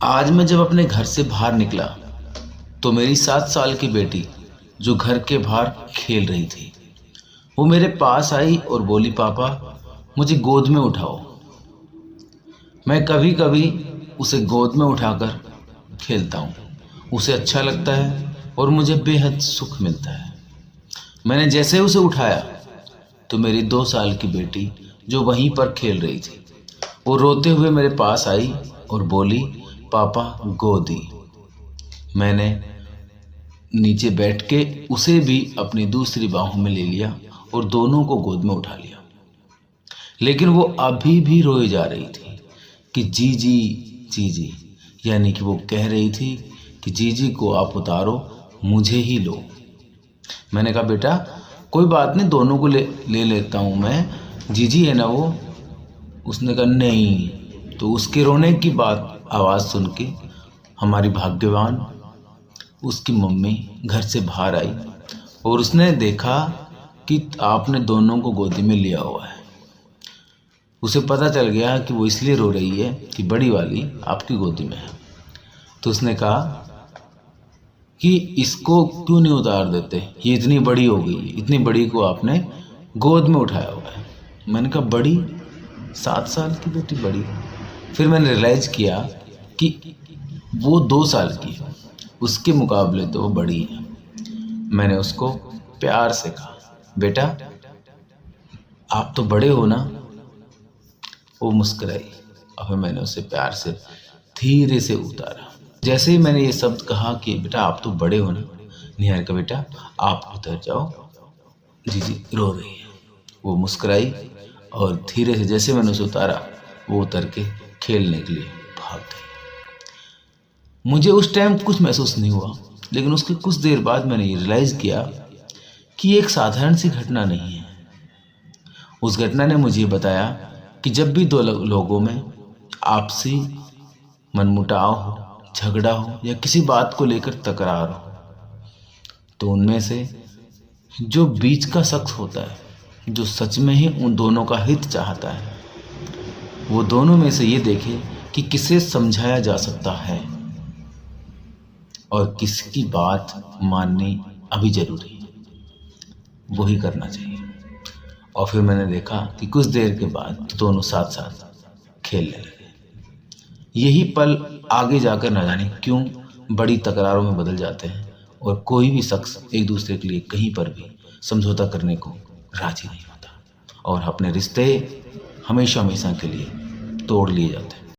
आज मैं जब अपने घर से बाहर निकला तो मेरी 7 साल की बेटी जो घर के बाहर खेल रही थी वो मेरे पास आई और बोली, पापा मुझे गोद में उठाओ। मैं कभी कभी उसे गोद में उठाकर खेलता हूँ। उसे अच्छा लगता है और मुझे बेहद सुख मिलता है। मैंने जैसे उसे उठाया तो मेरी 2 साल की बेटी जो वहीं पर खेल रही थी वो रोते हुए मेरे पास आई और बोली, पापा गोदी। मैंने नीचे बैठ के उसे भी अपनी दूसरी बाहों में ले लिया और दोनों को गोद में उठा लिया। लेकिन वो अभी भी रोए जा रही थी कि जीजी जीजी, यानी कि वो कह रही थी कि जीजी को आप उतारो, मुझे ही लो। मैंने कहा, बेटा कोई बात नहीं, दोनों को ले लेता हूँ मैं, जीजी है ना वो। उसने कहा नहीं। तो उसके रोने की आवाज़ सुन के हमारी भाग्यवान उसकी मम्मी घर से बाहर आई और उसने देखा कि आपने दोनों को गोदी में लिया हुआ है। उसे पता चल गया कि वो इसलिए रो रही है कि बड़ी वाली आपकी गोदी में है। तो उसने कहा कि इसको क्यों नहीं उतार देते, ये इतनी बड़ी हो गई है, इतनी बड़ी को आपने गोद में उठाया हुआ है। मैंने कहा, बड़ी 7 साल की बेटी बड़ी। फिर मैंने रियलाइज़ किया कि वो 2 साल की है, उसके मुकाबले तो वो बड़ी है। मैंने उसको प्यार से कहा, बेटा आप तो बड़े हो ना। वो मुस्कुराई और फिर मैंने उसे प्यार से धीरे से उतारा। जैसे ही मैंने ये शब्द कहा कि बेटा आप तो बड़े हो ना, निहार का बेटा आप उतर जाओ, जीजी रो रही है। वो मुस्कुराई और धीरे से जैसे मैंने उसे उतारा वो उतर के खेलने के लिए भाग गई। मुझे उस टाइम कुछ महसूस नहीं हुआ, लेकिन उसके कुछ देर बाद मैंने ये रियलाइज़ किया कि ये एक साधारण सी घटना नहीं है। उस घटना ने मुझे बताया कि जब भी 2 लोगों में आपसी मनमुटाव हो, झगड़ा हो या किसी बात को लेकर तकरार हो, तो उनमें से जो बीच का शख्स होता है, जो सच में ही उन दोनों का हित चाहता है, वो दोनों में से ये देखे कि किसे समझाया जा सकता है और किसकी बात माननी अभी ज़रूरी है, वही करना चाहिए। और फिर मैंने देखा कि कुछ देर के बाद दोनों साथ साथ खेलने लगे। यही पल आगे जाकर न जाने क्यों बड़ी तकरारों में बदल जाते हैं और कोई भी शख्स एक दूसरे के लिए कहीं पर भी समझौता करने को राजी नहीं होता और अपने रिश्ते हमेशा हमेशा के लिए तोड़ लिए जाते हैं।